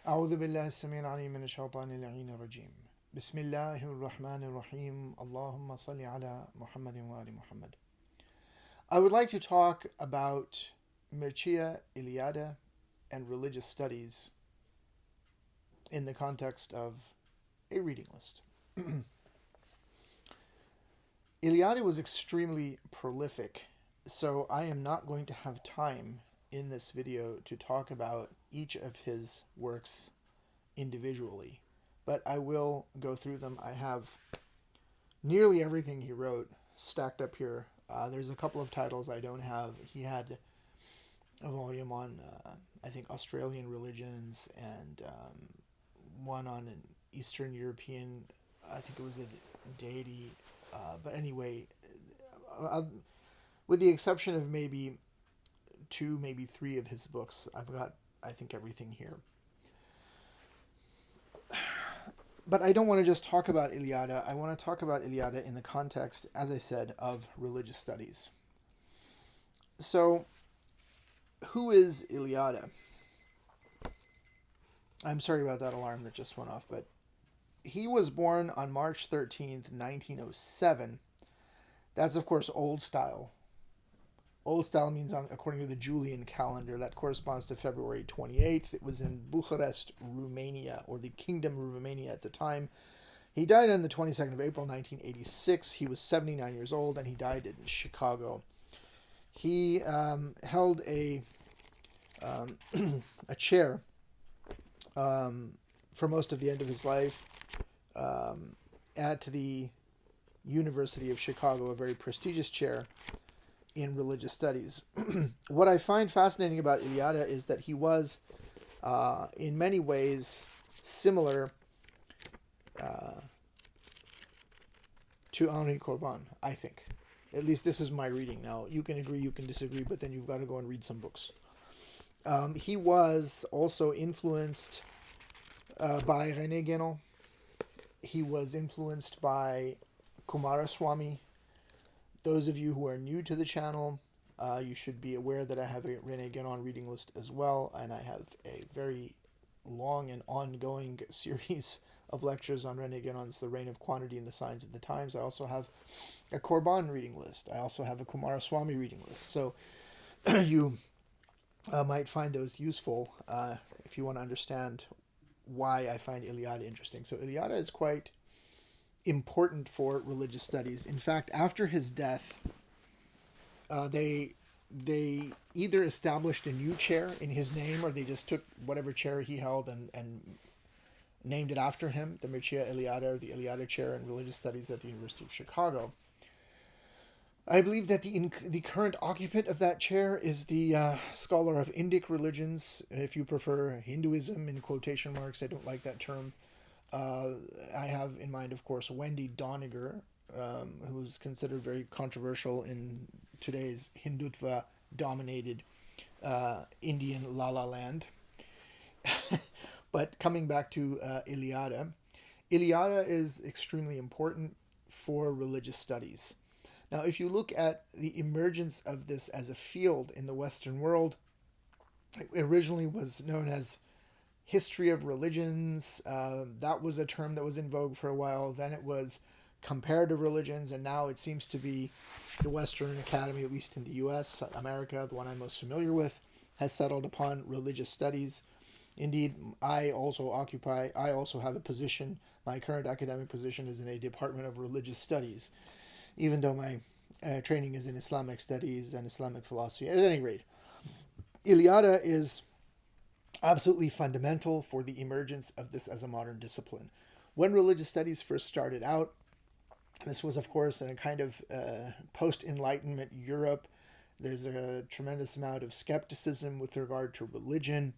أعوذ بالله السميع العليم من الشيطان اللعين الرجيم. بسم الله الرحمن الرحيم. اللهم صل على محمد وآل Muhammad. I would like to talk about Mircea Eliade and religious studies in the context of a reading list. Eliade was extremely prolific, so I am not going to have time in this video to talk about each of his works individually, but I will go through them. I have nearly everything he wrote stacked up here. There's a couple of titles I don't have. He had a volume on, I think, Australian religions, and one on an Eastern European, I think it was a deity. But anyway, with the exception of maybe two, maybe three of his books, I've got, I think, everything here. But I don't want to just talk about Eliade. I want to talk about Eliade in the context, as I said, of religious studies. So, who is Eliade? I'm sorry about that alarm that just went off, but he was born on March 13th, 1907. That's, of course, Old Style. Old Style means, according to the Julian calendar, that corresponds to February 28th. It was in Bucharest, Romania, or the Kingdom of Romania at the time. He died on the 22nd of April, 1986. He was 79 years old, and he died in Chicago. He held a chair for most of the end of his life at the University of Chicago, a very prestigious chair in religious studies. What I find fascinating about Eliade is that he was, in many ways, similar to Henri Corbin, I think. At least this is my reading now. You can agree, you can disagree, but then you've got to go and read some books. He was also influenced by René Guénon. He was influenced by Coomaraswamy. Those of you who are new to the channel, you should be aware that I have a René Guénon reading list as well, and I have a very long and ongoing series of lectures on René Guénon's The Reign of Quantity and the Signs of the Times. I also have a Corbin reading list. I also have a Coomaraswamy reading list. So you might find those useful if you want to understand why I find Eliade interesting. So Eliade is quite important for religious studies. In fact, after his death, they either established a new chair in his name, or they just took whatever chair he held and named it after him, the Mircea Eliade, or the Eliade Chair in Religious Studies at the University of Chicago. I believe that the current occupant of that chair is the scholar of Indic religions, if you prefer Hinduism in quotation marks. I don't like that term. I have in mind, of course, Wendy Doniger, who's considered very controversial in today's Hindutva-dominated Indian La Land. But coming back to Eliade, Eliade is extremely important for religious studies. Now, if you look at the emergence of this as a field in the Western world, it originally was known as history of religions. That was a term that was in vogue for a while. Then it was comparative religions, and now it seems to be the Western Academy, at least in the U.S., America, the one I'm most familiar with, has settled upon religious studies. Indeed, I also have a position. My current academic position is in a department of religious studies, even though my training is in Islamic studies and Islamic philosophy. At any rate, Eliade is absolutely fundamental for the emergence of this as a modern discipline. When religious studies first started out, this was, of course, in a kind of post-Enlightenment Europe. There's a tremendous amount of skepticism with regard to religion.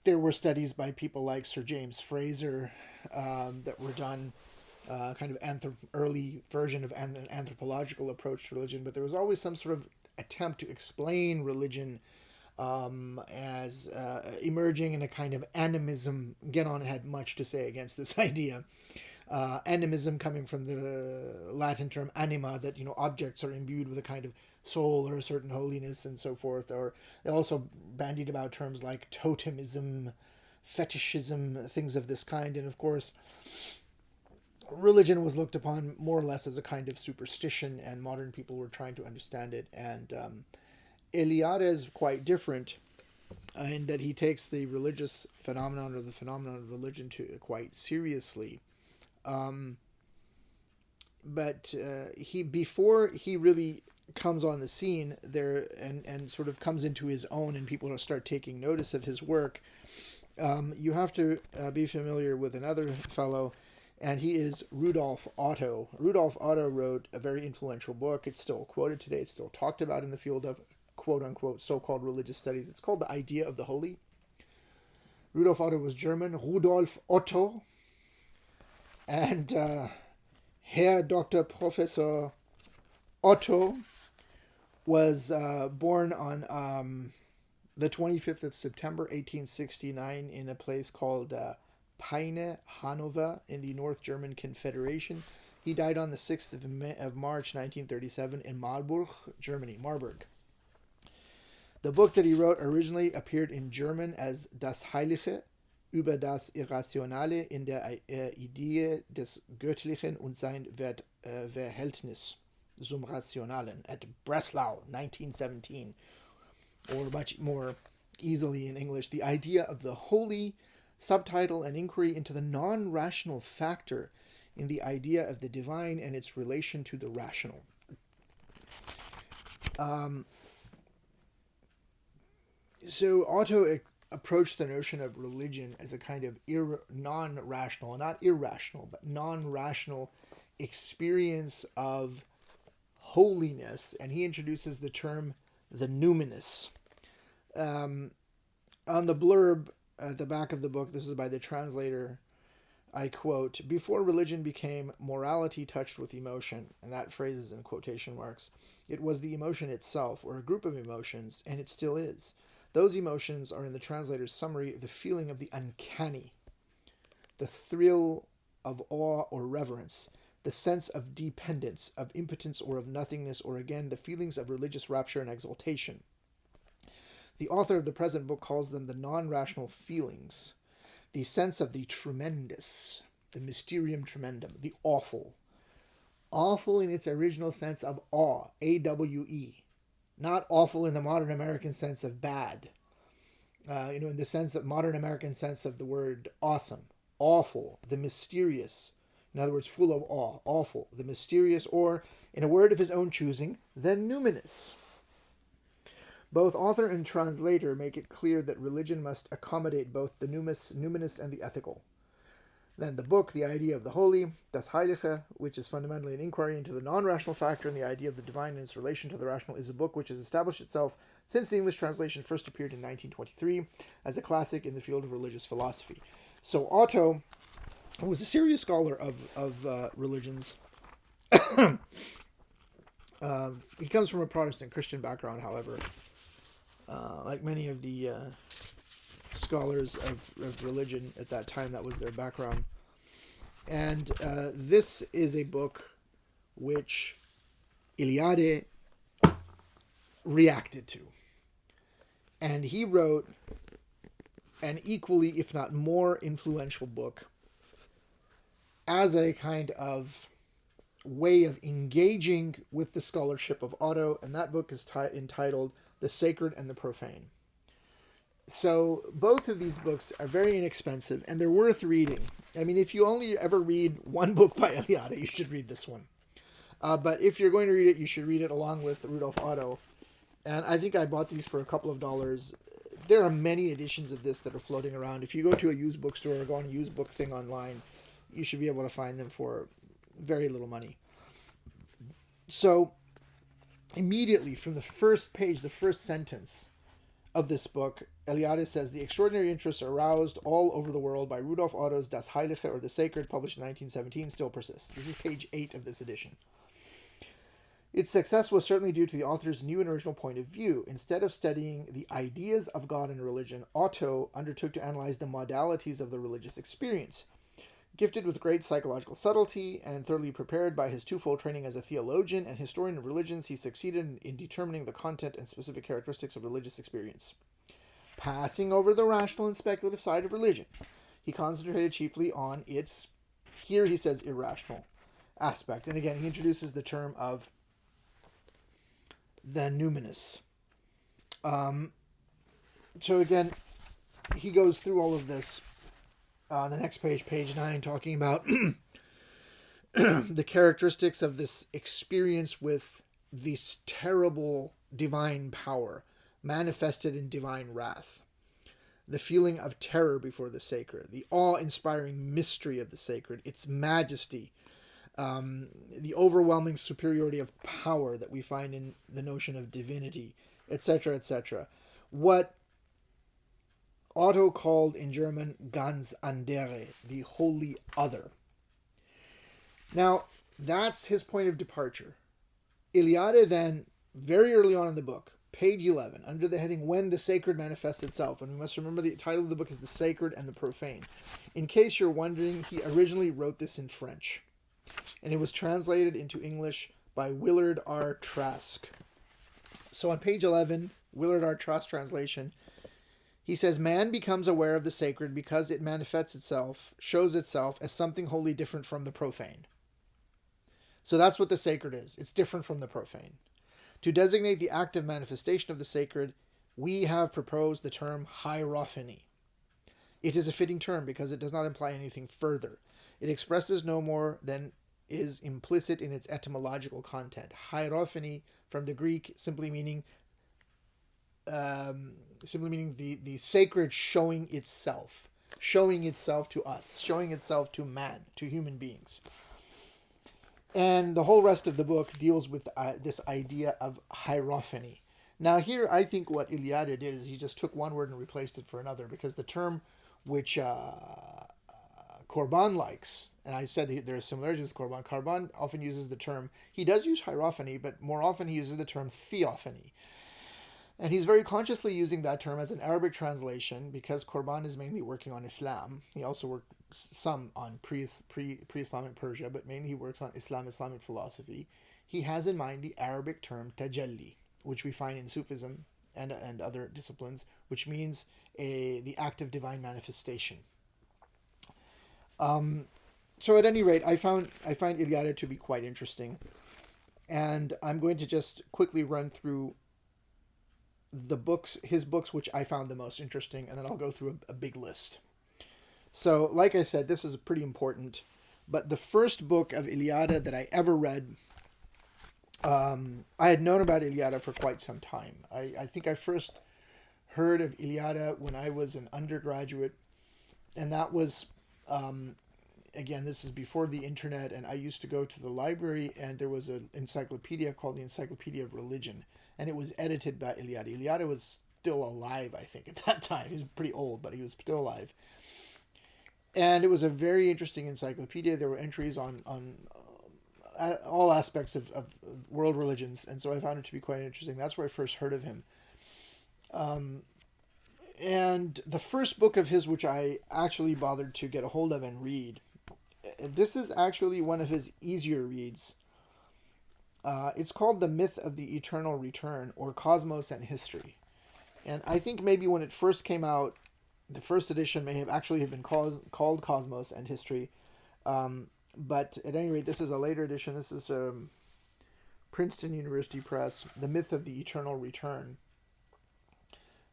There were studies by people like Sir James Frazer that were done, kind of early version of an anthropological approach to religion, but there was always some sort of attempt to explain religion as emerging in a kind of animism. Guénon had much to say against this idea. Animism coming from the Latin term anima, that, objects are imbued with a kind of soul or a certain holiness and so forth. Or they also bandied about terms like totemism, fetishism, things of this kind. And of course, religion was looked upon more or less as a kind of superstition, and modern people were trying to understand it. And Eliade is quite different in that he takes the religious phenomenon, or the phenomenon of religion, quite seriously. But before he really comes on the scene there and sort of comes into his own, and people start taking notice of his work, you have to be familiar with another fellow, and he is Rudolf Otto. Rudolf Otto wrote a very influential book. It's still quoted today. It's still talked about in the field of quote-unquote so-called religious studies. It's called The Idea of the Holy. Rudolf Otto was German. Rudolf Otto. And Herr Dr. Professor Otto was born on the 25th of September, 1869, in a place called Peine, Hanover, in the North German Confederation. He died on the 6th of March, 1937, in Marburg, Germany. Marburg. The book that he wrote originally appeared in German as Das Heilige über das Irrationale in der Idee des Göttlichen und sein Verhältnis zum Rationalen at Breslau, 1917. Or much more easily in English, The Idea of the Holy, subtitle, An Inquiry into the Non-Rational Factor in the Idea of the Divine and its Relation to the Rational. So Otto approached the notion of religion as a kind of non-rational, not irrational, but non-rational experience of holiness, and he introduces the term the numinous. On the blurb at the back of the book, this is by the translator, I quote, "Before religion became morality touched with emotion," and that phrase is in quotation marks, "it was the emotion itself, or a group of emotions, and it still is. Those emotions are, in the translator's summary, the feeling of the uncanny, the thrill of awe or reverence, the sense of dependence, of impotence or of nothingness, or again, the feelings of religious rapture and exaltation. The author of the present book calls them the non-rational feelings, the sense of the tremendous, the mysterium tremendum, the awful. Awful in its original sense of awe, A-W-E. Not awful in the modern American sense of bad. In the sense of modern American sense of the word awesome. Awful, the mysterious. In other words, full of awe. Awful, the mysterious, or, in a word of his own choosing, the numinous. Both author and translator make it clear that religion must accommodate both the numinous and the ethical. Then the book, The Idea of the Holy, Das Heilige, which is fundamentally an inquiry into the non-rational factor and the idea of the divine and its relation to the rational, is a book which has established itself since the English translation first appeared in 1923 as a classic in the field of religious philosophy. So Otto was a serious scholar of religions. He comes from a Protestant Christian background, however. Like many of the scholars of religion at that time, that was their background. And this is a book which Eliade reacted to. And he wrote an equally, if not more, influential book as a kind of way of engaging with the scholarship of Otto, and that book is entitled The Sacred and the Profane. So both of these books are very inexpensive, and they're worth reading. I mean, if you only ever read one book by Eliade, you should read this one. But if you're going to read it, you should read it along with Rudolf Otto. And I think I bought these for a couple of dollars. There are many editions of this that are floating around. If you go to a used bookstore or go on a used book thing online, you should be able to find them for very little money. So immediately from the first page, the first sentence of this book, Eliade says, the extraordinary interest aroused all over the world by Rudolf Otto's Das Heilige, or The Sacred, published in 1917, still persists. This is page 8 of this edition. Its success was certainly due to the author's new and original point of view. Instead of studying the ideas of God and religion, Otto undertook to analyze the modalities of the religious experience. Gifted with great psychological subtlety and thoroughly prepared by his twofold training as a theologian and historian of religions, he succeeded in determining the content and specific characteristics of religious experience. passing over the rational and speculative side of religion, he concentrated chiefly on its, here he says, irrational aspect. And again, he introduces the term of the numinous. So again, he goes through all of this on the next page, page 9, talking about the characteristics of this experience with this terrible divine power manifested in divine wrath, the feeling of terror before the sacred, the awe-inspiring mystery of the sacred, its majesty, the overwhelming superiority of power that we find in the notion of divinity, etc., etc. What Otto called in German ganz andere, the holy other. Now, that's his point of departure. Eliade then, very early on in the book, page 11, under the heading When the Sacred Manifests Itself, and we must remember the title of the book is The Sacred and the Profane. In case you're wondering, he originally wrote this in French, and it was translated into English by Willard R. Trask. So on page 11, Willard R. Trask translation, he says, man becomes aware of the sacred because it manifests itself, shows itself as something wholly different from the profane. So that's what the sacred is. It's different from the profane. To designate the active manifestation of the sacred, we have proposed the term hierophany. It is a fitting term because it does not imply anything further. It expresses no more than is implicit in its etymological content. Hierophany, from the Greek, simply meaning the sacred showing itself to us, showing itself to man, to human beings. And the whole rest of the book deals with this idea of hierophany. Now here, I think what Eliade did is he just took one word and replaced it for another, because the term which Corban likes, and I said there are similarities with Corban. Corban often uses the term, he does use hierophany, but more often he uses the term theophany. And he's very consciously using that term as an Arabic translation because Corban is mainly working on Islam. He also worked some on pre-Islamic Persia, but mainly he works on Islamic philosophy. He has in mind the Arabic term tajalli, which we find in Sufism and other disciplines, which means the act of divine manifestation. So at any rate, I find Eliade to be quite interesting. And I'm going to just quickly run through his books, which I found the most interesting, and then I'll go through a big list. So, like I said, this is pretty important, but the first book of Eliade that I ever read, I had known about Eliade for quite some time. I think I first heard of Eliade when I was an undergraduate, and that was, again, this is before the internet, and I used to go to the library, and there was an encyclopedia called the Encyclopedia of Religion, and it was edited by Eliade. Eliade was still alive, I think, at that time. He was pretty old, but he was still alive. And it was a very interesting encyclopedia. There were entries on all aspects of world religions, and so I found it to be quite interesting. That's where I first heard of him. And the first book of his, which I actually bothered to get a hold of and read, this is actually one of his easier reads. It's called The Myth of the Eternal Return, or Cosmos and History. And I think maybe when it first came out, the first edition may have actually been called Cosmos and History. But at any rate, this is a later edition. This is Princeton University Press, The Myth of the Eternal Return.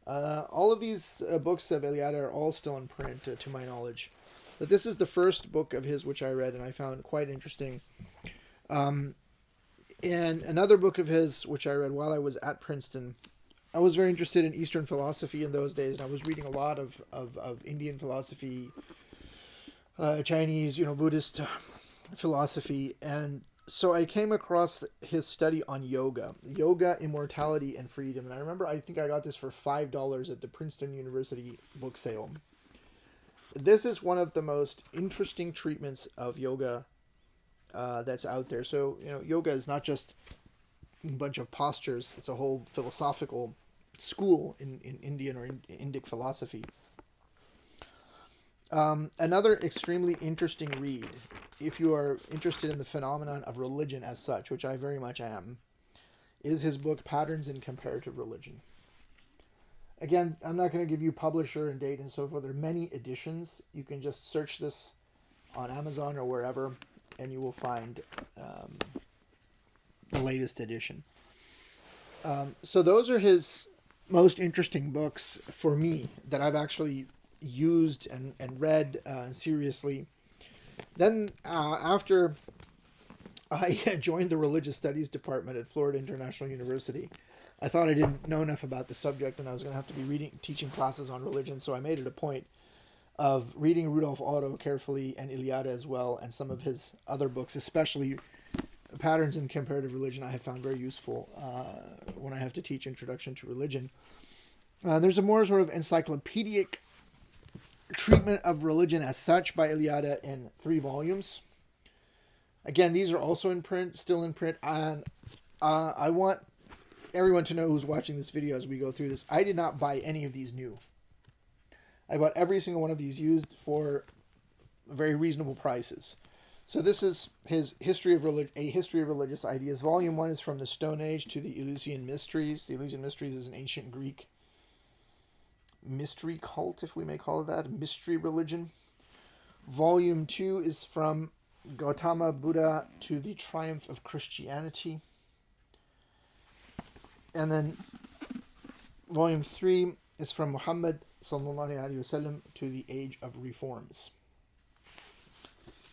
All of these books of Eliade are all still in print, to my knowledge. But this is the first book of his which I read, and I found quite interesting. And another book of his, which I read while I was at Princeton, I was very interested in Eastern philosophy in those days, and I was reading a lot of Indian philosophy, Chinese, Buddhist philosophy, and so I came across his study on yoga, immortality, and freedom. And I remember, I think I got this for $5 at the Princeton University book sale. This is one of the most interesting treatments of yoga that's out there. So, yoga is not just a bunch of postures. It's a whole philosophical school in Indian or Indic philosophy. Another extremely interesting read, if you are interested in the phenomenon of religion as such, which I very much am, is his book Patterns in Comparative Religion. Again, I'm not going to give you publisher and date and so forth. There are many editions. You can just search this on Amazon or wherever, and you will find the latest edition. So those are his most interesting books for me that I've actually used and read seriously. Then after I joined the religious studies department at Florida International University, I thought I didn't know enough about the subject and I was going to have to be teaching classes on religion, so I made it a point of reading Rudolf Otto carefully and Eliade as well, and some of his other books, especially Patterns in Comparative Religion, I have found very useful when I have to teach Introduction to Religion. There's a more sort of encyclopedic treatment of religion as such by Eliade in 3 volumes. Again, these are also in print, still in print, and I want everyone to know who's watching this video as we go through this, I did not buy any of these new. I bought every single one of these used for very reasonable prices. So this is his History of A History of Religious Ideas. Volume 1 is from the Stone Age to the Eleusinian Mysteries. The Eleusinian Mysteries is an ancient Greek mystery cult, if we may call it that, mystery religion. Volume 2 is from Gautama Buddha to the Triumph of Christianity. And then volume 3 is from Muhammad sallallahu alaihi wasallam to the Age of Reforms.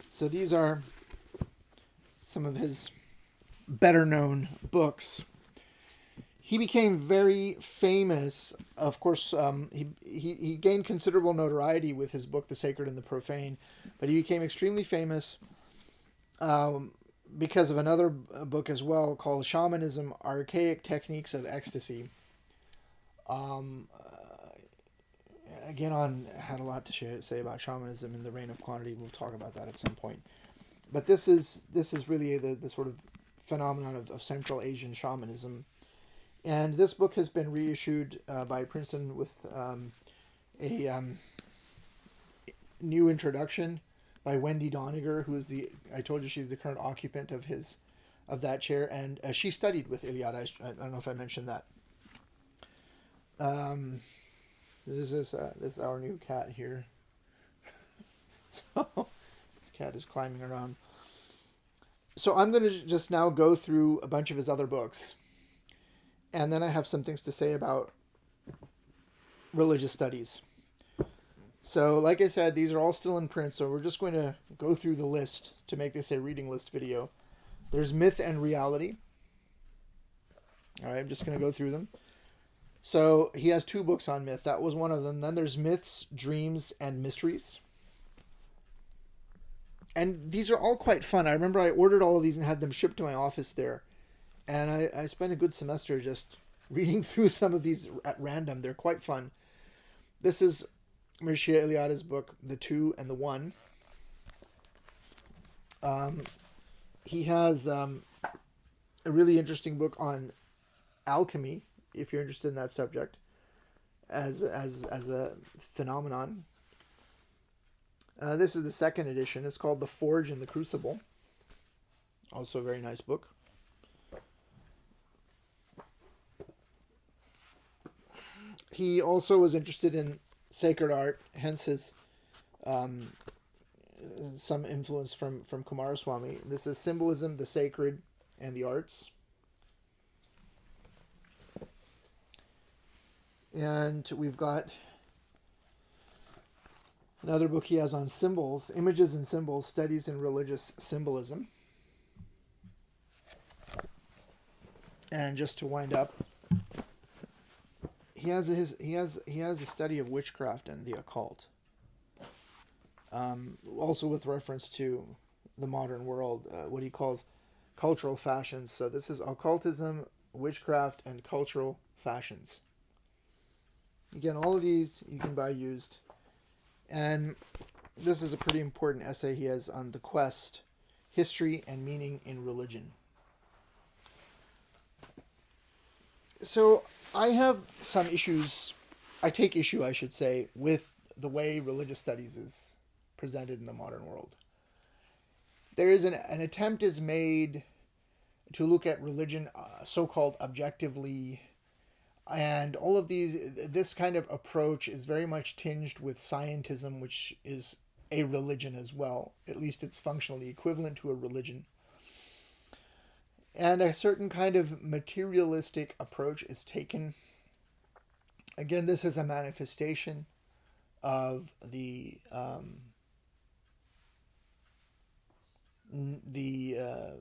So these are some of his better known books. He became very famous, of course. He gained considerable notoriety with his book The Sacred and the Profane, but he became extremely famous because of another book as well called Shamanism, Archaic Techniques of Ecstasy. Again, had a lot to say about shamanism in the reign of quantity. We'll talk about that at some point. But this is really the sort of phenomenon of Central Asian shamanism. And this book has been reissued by Princeton with a new introduction by Wendy Doniger, who is I told you she's the current occupant of that chair, and she studied with Eliade. I don't know if I mentioned that. This is our new cat here. So this cat is climbing around. So I'm going to just now go through a bunch of his other books, and then I have some things to say about religious studies. So, like I said, these are all still in print, so we're just going to go through the list to make this a reading list video. There's Myth and Reality. All right, I'm just going to go through them. So, he has 2 books on myth. That was one of them. Then there's Myths, Dreams, and Mysteries. And these are all quite fun. I remember I ordered all of these and had them shipped to my office there. And I spent a good semester just reading through some of these at random. They're quite fun. This is Mircea Eliade's book, The Two and the One. He has a really interesting book on alchemy, if you're interested in that subject, as a phenomenon. This is the 2nd edition. It's called The Forge and the Crucible. Also a very nice book. He also was interested in sacred art, hence his some influence from Kumaraswamy. This is Symbolism, the Sacred, and the Arts. And we've got another book he has on symbols, Images and Symbols, Studies in Religious Symbolism. And just to wind up, he has a study of witchcraft and the occult. Also with reference to the modern world, what he calls cultural fashions. So this is occultism, witchcraft, and cultural fashions. Again, all of these you can buy used. And this is a pretty important essay he has on the quest, history, and meaning in religion. So I have some issues, I take issue, I should say, with the way religious studies is presented in the modern world. There is an attempt is made to look at religion so-called objectively, And all of this kind of approach is very much tinged with scientism, which is a religion as well. At least it's functionally equivalent to a religion. And a certain kind of materialistic approach is taken. Again, this is a manifestation of the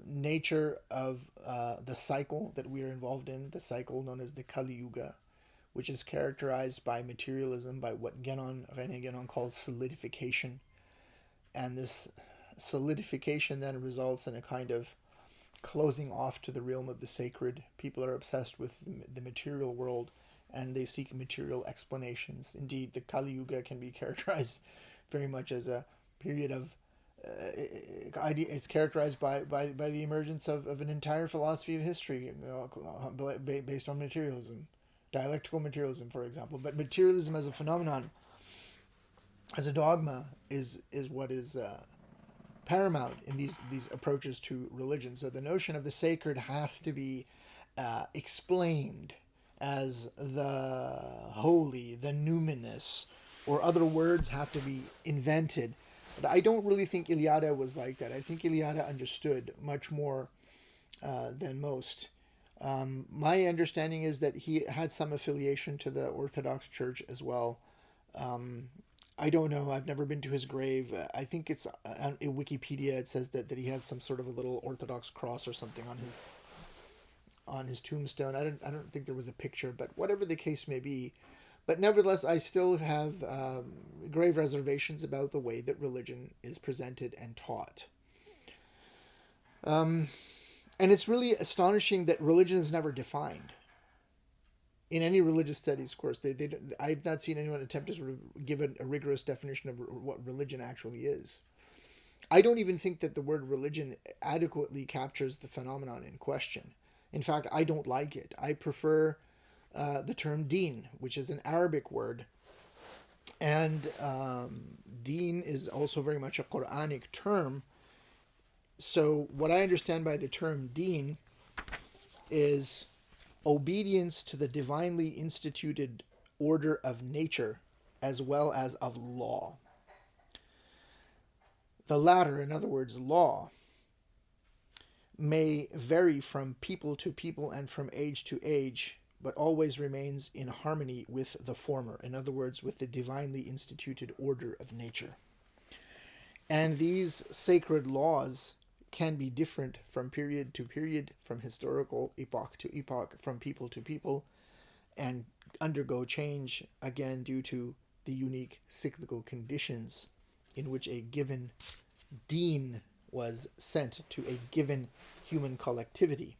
nature of the cycle that we are involved in, the cycle known as the Kali Yuga, which is characterized by materialism, by what René Guénon calls solidification. And this solidification then results in a kind of closing off to the realm of the sacred. People are obsessed with the material world, and they seek material explanations. Indeed, the Kali Yuga can be characterized very much as a period of it's characterized by the emergence of an entire philosophy of history, based on materialism, dialectical materialism, for example. But materialism as a phenomenon, as a dogma, is what is paramount in these approaches to religion. So the notion of the sacred has to be explained as the holy, the numinous, or other words have to be invented. But I don't really think Eliade was like that. I think Eliade understood much more than most. My understanding is that he had some affiliation to the Orthodox Church as well. I don't know. I've never been to his grave. I think it's in Wikipedia. It says that he has some sort of a little Orthodox cross or something on his tombstone. I don't think there was a picture, but whatever the case may be. But nevertheless, I still have grave reservations about the way that religion is presented and taught. And it's really astonishing that religion is never defined. In any religious studies course, I've not seen anyone attempt to sort of give a rigorous definition of what religion actually is. I don't even think that the word religion adequately captures the phenomenon in question. In fact, I don't like it. I prefer the term Deen, which is an Arabic word. And Deen is also very much a Quranic term. So what I understand by the term Deen is obedience to the divinely instituted order of nature as well as of law. The latter, in other words, law, may vary from people to people and from age to age, but always remains in harmony with the former, in other words, with the divinely instituted order of nature. And these sacred laws can be different from period to period, from historical epoch to epoch, from people to people, and undergo change, again, due to the unique cyclical conditions in which a given Deen was sent to a given human collectivity.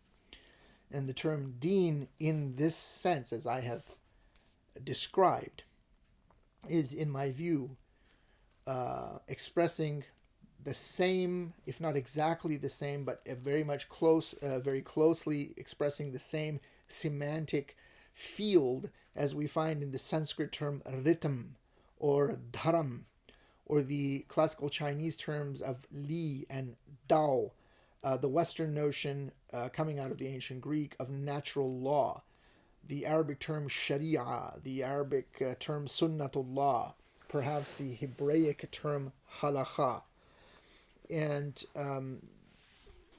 And the term Deen, in this sense, as I have described, is, in my view, expressing the same, if not exactly the same, but very much very closely expressing the same semantic field as we find in the Sanskrit term ritam or dharam, or the classical Chinese terms of li and dao, the Western notion coming out of the ancient Greek of natural law, the Arabic term Shīʿah, the Arabic term sunnatullah, perhaps the Hebraic term halakha. And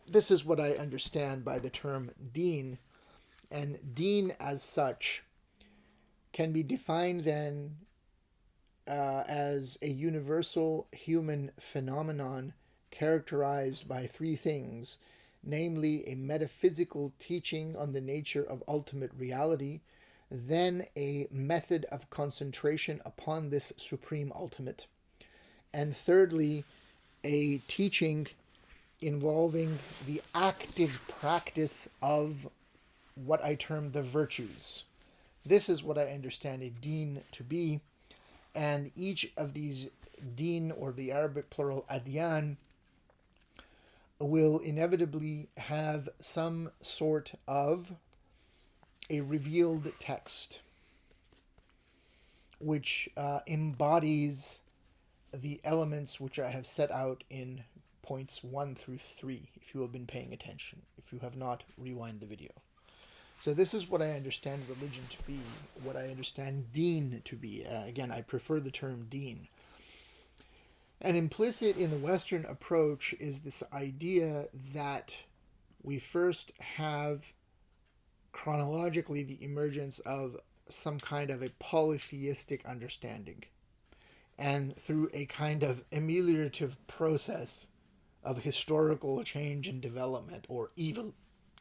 this is what I understand by the term Deen. And Deen as such can be defined then as a universal human phenomenon characterized by three things, namely a metaphysical teaching on the nature of ultimate reality, then a method of concentration upon this supreme ultimate, and thirdly, a teaching involving the active practice of what I term the virtues. This is what I understand a Deen to be, and each of these Deen, or the Arabic plural adyan, will inevitably have some sort of a revealed text which embodies the elements which I have set out in points 1 through 3, if you have been paying attention. If you have not, rewind the video. So this is what I understand religion to be, what I understand Deen to be. Again, I prefer the term Deen. And implicit in the Western approach is this idea that we first have chronologically the emergence of some kind of a polytheistic understanding. And through a kind of ameliorative process of historical change and development, or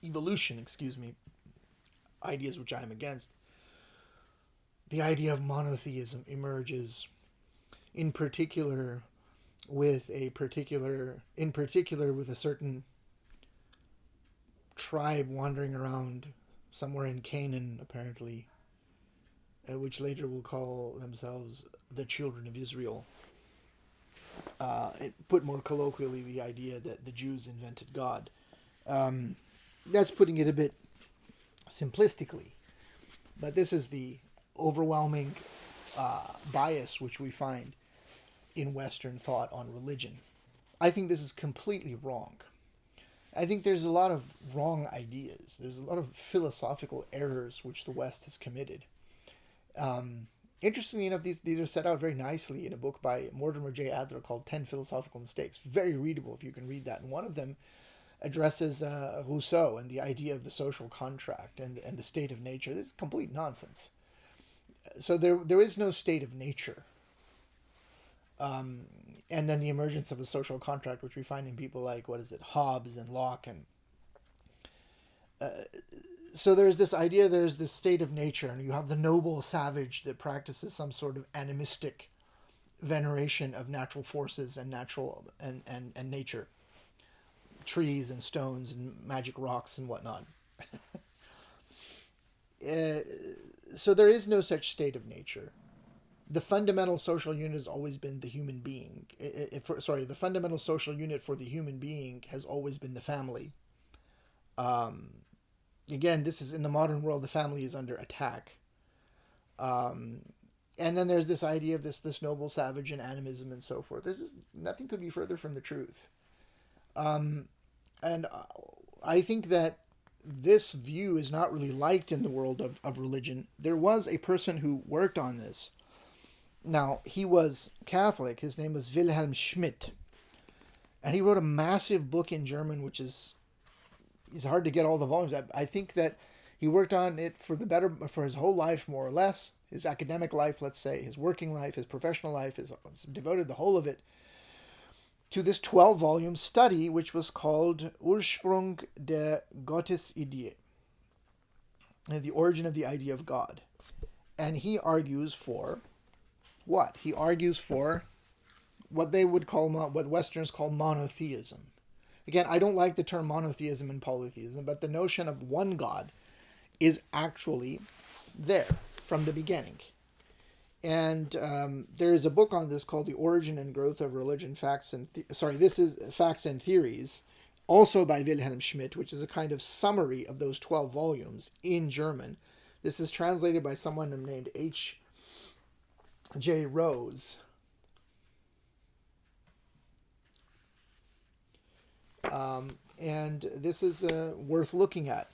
evolution, ideas which I am against, the idea of monotheism emerges, in particular with a certain tribe wandering around somewhere in Canaan, apparently, which later will call themselves the children of Israel. It put more colloquially the idea that the Jews invented God. That's putting it a bit simplistically, but this is the overwhelming bias which we find in Western thought on religion. I think this is completely wrong. I think there's a lot of wrong ideas. There's a lot of philosophical errors which the West has committed. Interestingly enough, these are set out very nicely in a book by Mortimer J. Adler called 10 Philosophical Mistakes. Very readable if you can read that. And one of them addresses Rousseau and the idea of the social contract and the state of nature. This is complete nonsense. So there is no state of nature. And then the emergence of a social contract, which we find in people like, Hobbes and Locke. And so there's this idea, there's this state of nature, and you have the noble savage that practices some sort of animistic veneration of natural forces and natural and nature, trees and stones and magic rocks and whatnot. So there is no such state of nature. The fundamental social unit has always been the human being. The fundamental social unit for the human being has always been the family. Again, this is in the modern world, the family is under attack. And then there's this idea of this noble savage and animism and so forth. Nothing could be further from the truth. And I think that this view is not really liked in the world of religion. There was a person who worked on this. Now, he was Catholic. His name was Wilhelm Schmidt. And he wrote a massive book in German, which is hard to get all the volumes. I think that he worked on it for his whole life, more or less. His academic life, let's say, his working life, his professional life, devoted the whole of it to this 12-volume study, which was called Ursprung der Gottesidee, the origin of the idea of God. And he argues for what? He argues for what they would call, what Westerners call monotheism. Again, I don't like the term monotheism and polytheism, but the notion of one God is actually there from the beginning. And there is a book on this called The Origin and Growth of Religion, this is Facts and Theories, also by Wilhelm Schmidt, which is a kind of summary of those 12 volumes in German. This is translated by someone named H.J. Rose. And this is worth looking at.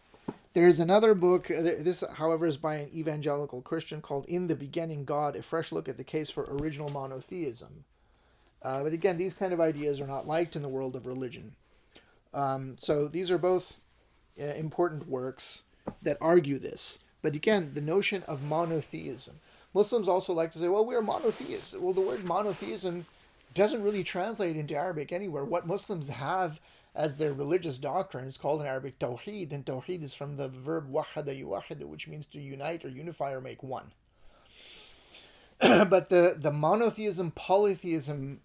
There's another book, this, however, is by an evangelical Christian called In the Beginning God, A Fresh Look at the Case for Original Monotheism. But again, these kind of ideas are not liked in the world of religion. So these are both important works that argue this. But again, the notion of monotheism. Muslims also like to say, well, we're monotheists. Well, the word monotheism doesn't really translate into Arabic anywhere. What Muslims have as their religious doctrine is called in Arabic tawheed, and tawheed is from the verb wahada yuwahid, which means to unite or unify or make one. But the monotheism, polytheism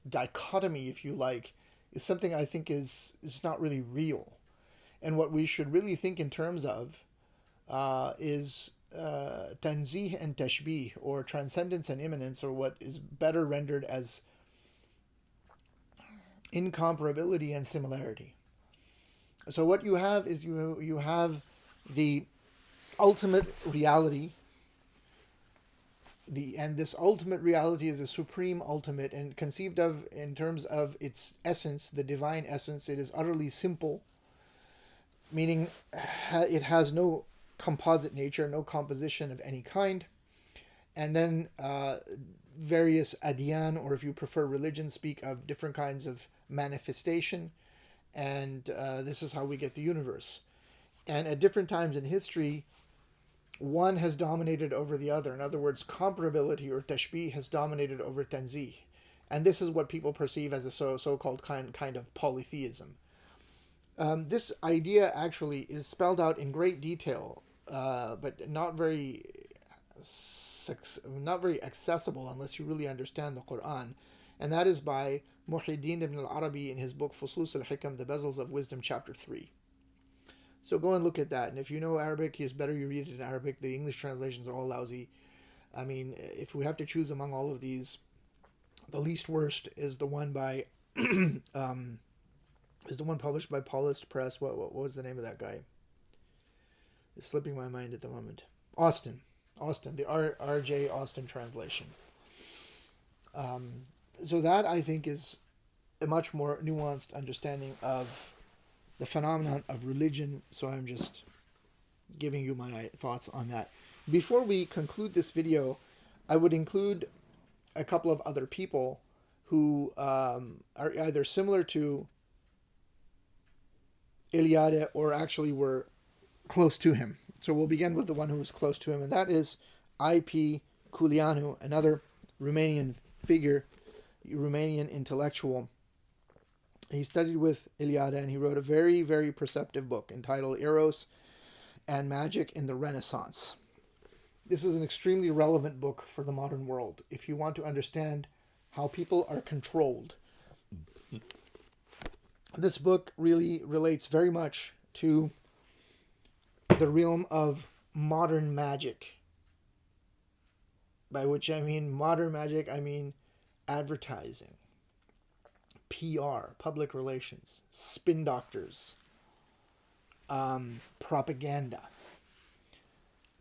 dichotomy, if you like, is something I think is not really real. And what we should really think in terms of is tanzih and tashbih, or transcendence and immanence, or what is better rendered as incomparability and similarity. So what you have is you have the ultimate reality, and this ultimate reality is a supreme ultimate, and conceived of in terms of its essence, the divine essence. It is utterly simple. meaning it has no composite nature, no composition of any kind. And then various adyan, or if you prefer religion, speak of different kinds of manifestation. And this is how we get the universe. And at different times in history, one has dominated over the other. In other words, comparability or tashbih has dominated over tanzih. And this is what people perceive as a so-called kind of polytheism. This idea actually is spelled out in great detail, but not very accessible unless you really understand the Quran. And that is by Muhyiddin ibn al-Arabi in his book Fusus al-Hikam, The Bezels of Wisdom, chapter 3. So go and look at that. And if you know Arabic, it's better you read it in Arabic. The English translations are all lousy. I mean, if we have to choose among all of these, the least worst is the one by is the one published by Paulist Press. What was the name of that guy? It's slipping my mind at the moment. Austin, the R.J. Austin translation. So that, I think, is a much more nuanced understanding of the phenomenon of religion. So I'm just giving you my thoughts on that. Before we conclude this video, I would include a couple of other people who are either similar to Eliade or actually were close to him. So we'll begin with the one who was close to him, and that is Ioan Couliano, another Romanian figure, Romanian intellectual. He studied with Eliade, and he wrote a very, very perceptive book entitled Eros and Magic in the Renaissance. This is an extremely relevant book for the modern world if you want to understand how people are controlled. This book really relates very much to the realm of modern magic. By which I mean modern magic, I mean advertising, PR, public relations, spin doctors, propaganda.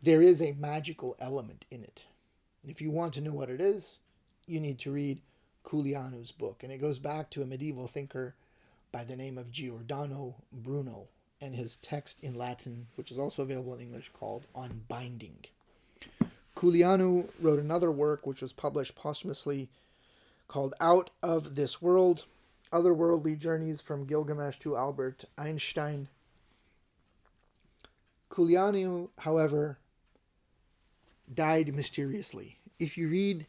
There is a magical element in it. If you want to know what it is, you need to read Couliano's book. And it goes back to a medieval thinker by the name of Giordano Bruno and his text in Latin, which is also available in English, called On Binding. Couliano wrote another work which was published posthumously called Out of This World, Otherworldly Journeys from Gilgamesh to Albert Einstein. Couliano, however, died mysteriously. If you read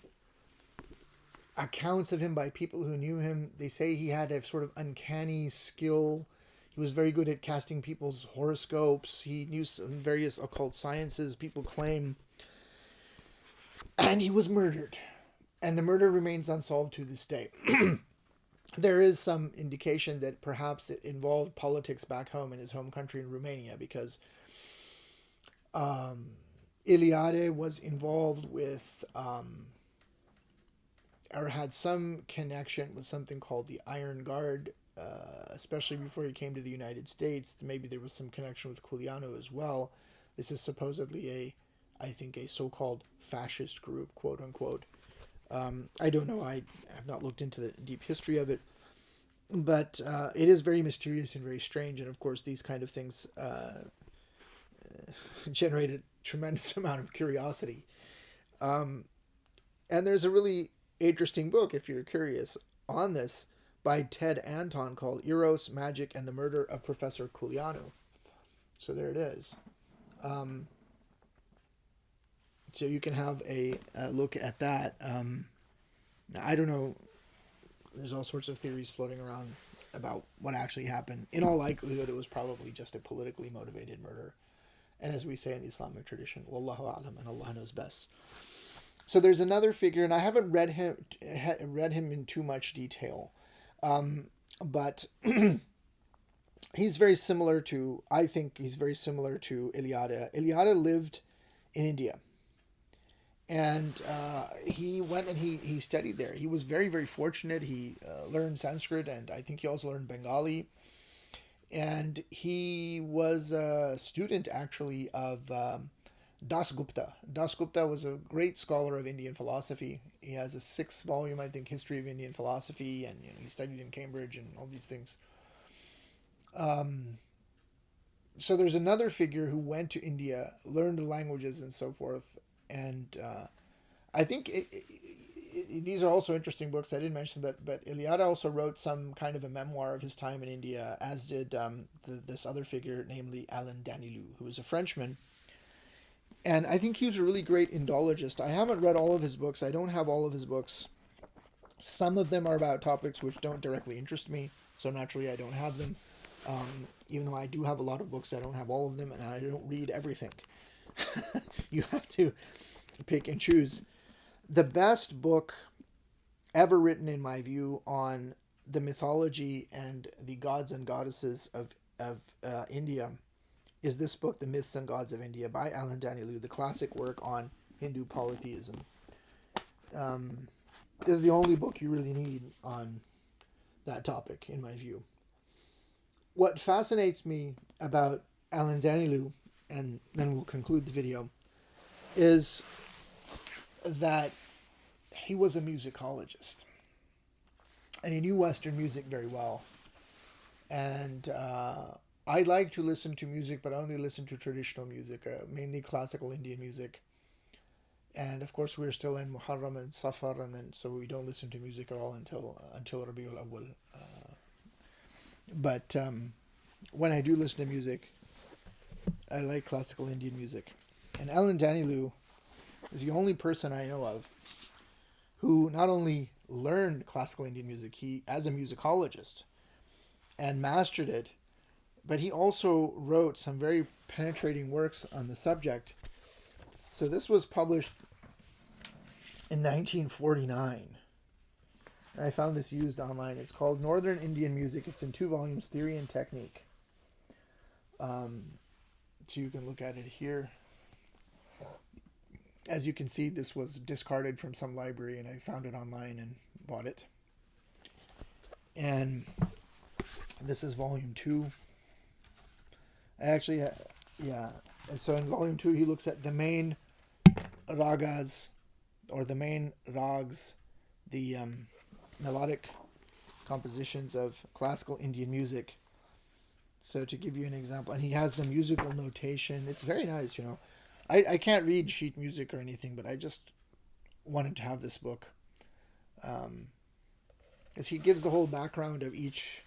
accounts of him by people who knew him, they say he had a sort of uncanny skill. He was very good at casting people's horoscopes. He knew some various occult sciences, people claim. And he was murdered. And the murder remains unsolved to this day. There is some indication that perhaps it involved politics back home in his home country in Romania, because Eliade was involved with, or had some connection with something called the Iron Guard, especially before he came to the United States. Maybe there was some connection with Couliano as well. This is supposedly I think a so-called fascist group, quote unquote. I don't know. I have not looked into the deep history of it, but it is very mysterious and very strange. And of course, these kind of things generate a tremendous amount of curiosity. And there's a really interesting book, if you're curious, on this by Ted Anton called Eros, Magic, and the Murder of Professor Couliano. So there it is. So you can have a look at that. I don't know. There's all sorts of theories floating around about what actually happened. In all likelihood, it was probably just a politically motivated murder. And as we say in the Islamic tradition, Wallahu a'lam, and Allah knows best. So there's another figure, and I haven't read him in too much detail, but he's very similar to. I think he's very similar to Eliade. Eliade lived in India. And he went and he studied there. He was very, very fortunate. He learned Sanskrit, and I think he also learned Bengali. And he was a student, actually, of Dasgupta. Dasgupta was a great scholar of Indian philosophy. He has a 6-volume, I think, history of Indian philosophy, and he studied in Cambridge and all these things. So there's another figure who went to India, learned the languages and so forth, and I think these are also interesting books. I didn't mention, but Eliade also wrote some kind of a memoir of his time in India, as did this other figure, namely Alain Daniélou, who was a Frenchman. And I think he was a really great Indologist. I haven't read all of his books. I don't have all of his books. Some of them are about topics which don't directly interest me, so naturally I don't have them. Even though I do have a lot of books, I don't have all of them, and I don't read everything. You have to pick and choose. The best book ever written, in my view, on the mythology and the gods and goddesses of India is this book, The Myths and Gods of India, by Alain Daniélou, the classic work on Hindu polytheism. This is the only book you really need on that topic, in my view. What fascinates me about Alain Daniélou, and then we'll conclude the video, is that he was a musicologist. And he knew Western music very well. And I like to listen to music, but I only listen to traditional music, mainly classical Indian music. And of course, we're still in Muharram and Safar, and then so we don't listen to music at all until Rabiul Awwal. But when I do listen to music, I like classical Indian music. And Alain Daniélou is the only person I know of who not only learned classical Indian music, he as a musicologist, and mastered it, but he also wrote some very penetrating works on the subject. So this was published in 1949. I found this used online. It's called Northern Indian Music. It's in 2 volumes, Theory and Technique. So you can look at it here. As you can see, this was discarded from some library, and I found it online and bought it. And this is volume 2. I actually, yeah. And so in volume 2, he looks at the main ragas, or the main rags, the melodic compositions of classical Indian music. So to give you an example, and he has the musical notation. It's very nice, you know. I can't read sheet music or anything, but I just wanted to have this book. Because he gives the whole background of each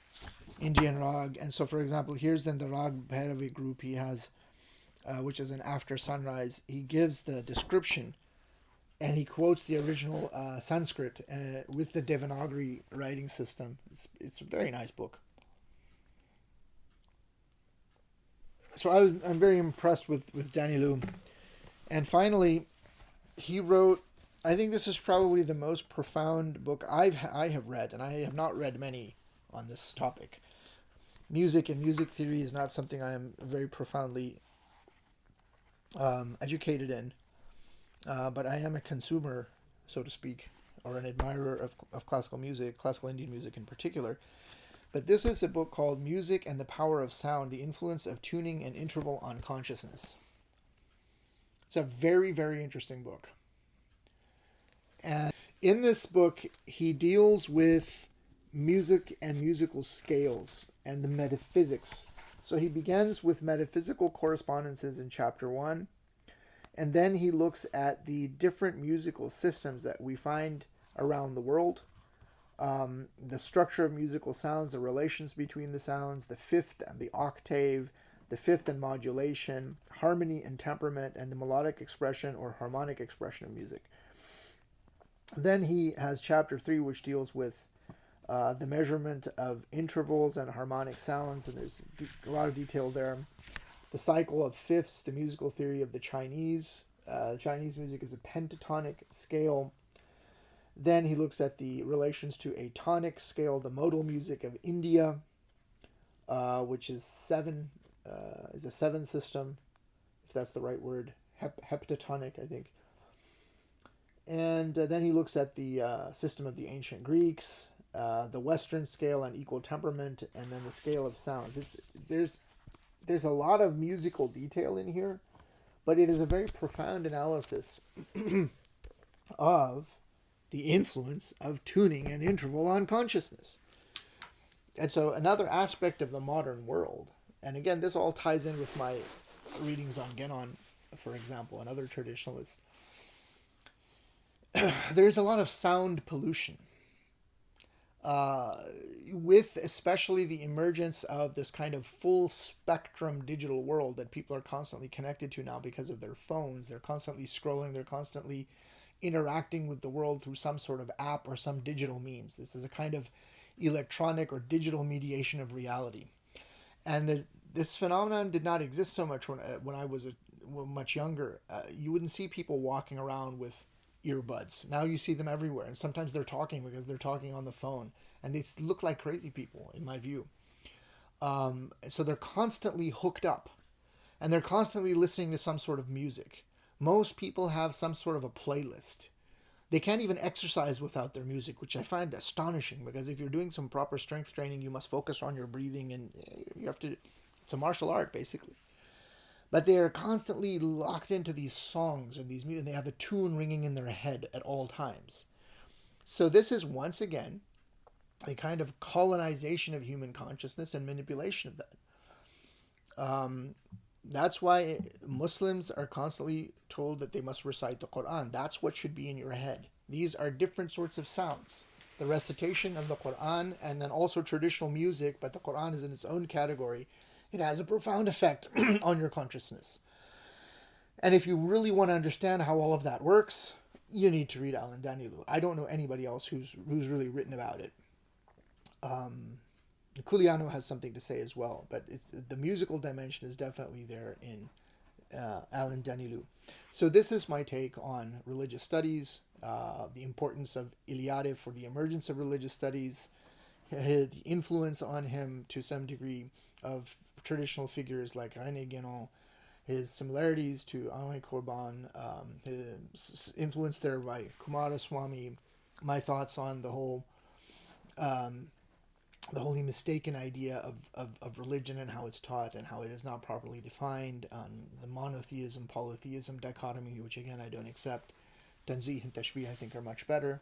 Indian rag. And so, for example, here's then the rag Bhairavi group he has, which is an after sunrise. He gives the description, and he quotes the original Sanskrit with the Devanagari writing system. It's a very nice book. So I'm very impressed with Daniélou. And finally, he wrote, I think this is probably the most profound book I have read, and I have not read many on this topic. Music and music theory is not something I am very profoundly educated in, but I am a consumer, so to speak, or an admirer of classical music, classical Indian music in particular. But this is a book called Music and the Power of Sound, the Influence of Tuning and Interval on Consciousness. It's a very, very interesting book. And in this book, he deals with music and musical scales and the metaphysics. So he begins with metaphysical correspondences in chapter 1, and then he looks at the different musical systems that we find around the world, the structure of musical sounds, the relations between the sounds, the fifth and the octave, the fifth and modulation, harmony and temperament, and the melodic expression or harmonic expression of music. Then he has chapter 3, which deals with the measurement of intervals and harmonic sounds, and there's a lot of detail there. The cycle of fifths, the musical theory of the Chinese. Chinese music is a pentatonic scale. Then he looks at the relations to a tonic scale, the modal music of India, which is a 7 system, if that's the right word, heptatonic, I think. And then he looks at the system of the ancient Greeks, the Western scale and equal temperament, and then the scale of sounds. There's a lot of musical detail in here, but it is a very profound analysis of the influence of tuning and interval on consciousness. And so another aspect of the modern world And again, this all ties in with my readings on Genon, for example, and other traditionalists. There's a lot of sound pollution with especially the emergence of this kind of full spectrum digital world that people are constantly connected to now because of their phones. They're constantly scrolling, they're constantly interacting with the world through some sort of app or some digital means. This is a kind of electronic or digital mediation of reality. And this phenomenon did not exist so much when I was much younger. You wouldn't see people walking around with earbuds. Now you see them everywhere, and sometimes they're talking because they're talking on the phone, and they look like crazy people, in my view. So they're constantly hooked up, and they're constantly listening to some sort of music. Most people have some sort of a playlist. They can't even exercise without their music, which I find astonishing, because if you're doing some proper strength training, you must focus on your breathing, and you have to, it's a martial art, basically. But they are constantly locked into these songs and these music, and they have a tune ringing in their head at all times. So this is, once again, a kind of colonization of human consciousness and manipulation of that. That's why Muslims are constantly told that they must recite the Quran. That's what should be in your head. These are different sorts of sounds. The recitation of the Quran, and then also traditional music, but the Quran is in its own category. It has a profound effect on your consciousness. And if you really want to understand how all of that works, you need to read Alain Daniélou. I don't know anybody else who's really written about it. Couliano has something to say as well, but the musical dimension is definitely there in Alain Daniélou. So this is my take on religious studies, the importance of Eliade for the emergence of religious studies, the influence on him to some degree of traditional figures like René Guénon, his similarities to Ioan Couliano, his influence there by Kumaraswamy, my thoughts on the wholly mistaken idea of religion and how it's taught and how it is not properly defined, the monotheism, polytheism dichotomy, which again I don't accept. Tanzih and Tashbih I think are much better.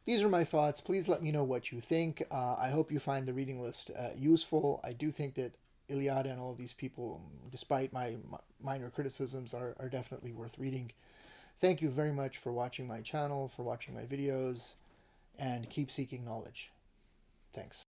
These are my thoughts. Please let me know what you think. I hope you find the reading list useful. I do think that Eliade and all of these people, despite my minor criticisms, are definitely worth reading. Thank you very much for watching my channel, for watching my videos, and keep seeking knowledge. Thanks.